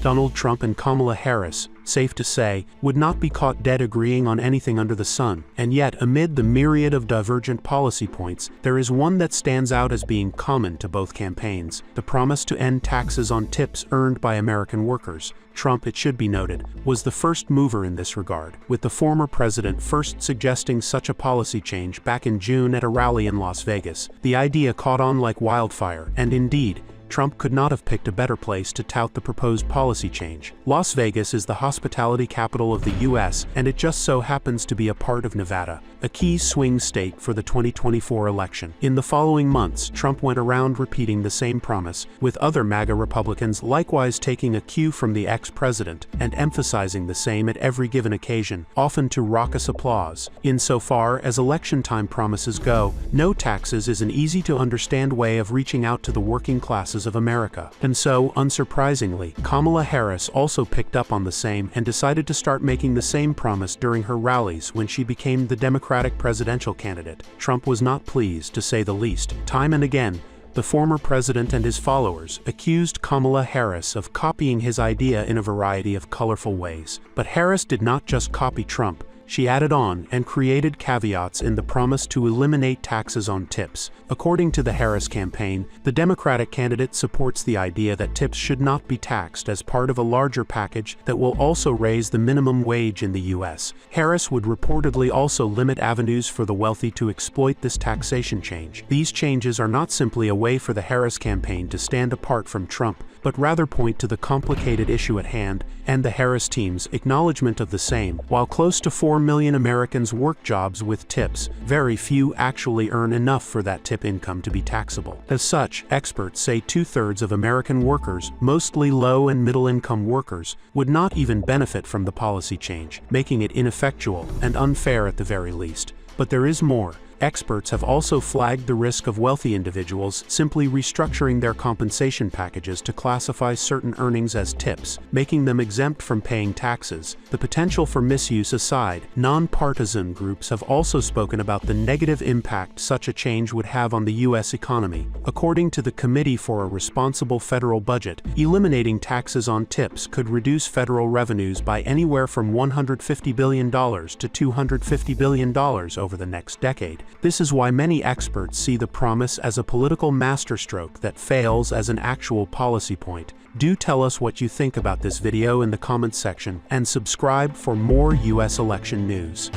Donald Trump and Kamala Harris, safe to say, would not be caught dead agreeing on anything under the sun. And yet, amid the myriad of divergent policy points, there is one that stands out as being common to both campaigns: the promise to end taxes on tips earned by American workers. Trump, it should be noted, was the first mover in this regard, with the former president first suggesting such a policy change back in June at a rally in Las Vegas. The idea caught on like wildfire, and indeed, Trump could not have picked a better place to tout the proposed policy change. Las Vegas is the hospitality capital of the U.S., and it just so happens to be a part of Nevada, a key swing state for the 2024 election. In the following months, Trump went around repeating the same promise, with other MAGA Republicans likewise taking a cue from the ex-president and emphasizing the same at every given occasion, often to raucous applause. Insofar as election time promises go, no taxes is an easy-to-understand way of reaching out to the working classes of America. And so, unsurprisingly, Kamala Harris also picked up on the same and decided to start making the same promise during her rallies when she became the Democratic presidential candidate. Trump was not pleased, to say the least. Time and again, the former president and his followers accused Kamala Harris of copying his idea in a variety of colorful ways. But Harris did not just copy Trump. She added on and created caveats in the promise to eliminate taxes on tips. According to the Harris campaign, the Democratic candidate supports the idea that tips should not be taxed as part of a larger package that will also raise the minimum wage in the U.S. Harris would reportedly also limit avenues for the wealthy to exploit this taxation change. These changes are not simply a way for the Harris campaign to stand apart from Trump, but rather point to the complicated issue at hand and the Harris team's acknowledgement of the same. While close to 4 million Americans work jobs with tips, very few actually earn enough for that tip income to be taxable. As such, experts say 2/3 of American workers, mostly low and middle-income workers, would not even benefit from the policy change, making it ineffectual and unfair at the very least. But there is more. Experts have also flagged the risk of wealthy individuals simply restructuring their compensation packages to classify certain earnings as tips, making them exempt from paying taxes. The potential for misuse aside, nonpartisan groups have also spoken about the negative impact such a change would have on the U.S. economy. According to the Committee for a Responsible Federal Budget, eliminating taxes on tips could reduce federal revenues by anywhere from $150 billion to $250 billion over the next decade. This is why many experts see the promise as a political masterstroke that fails as an actual policy point. Do tell us what you think about this video in the comments section, and subscribe for more U.S. election news.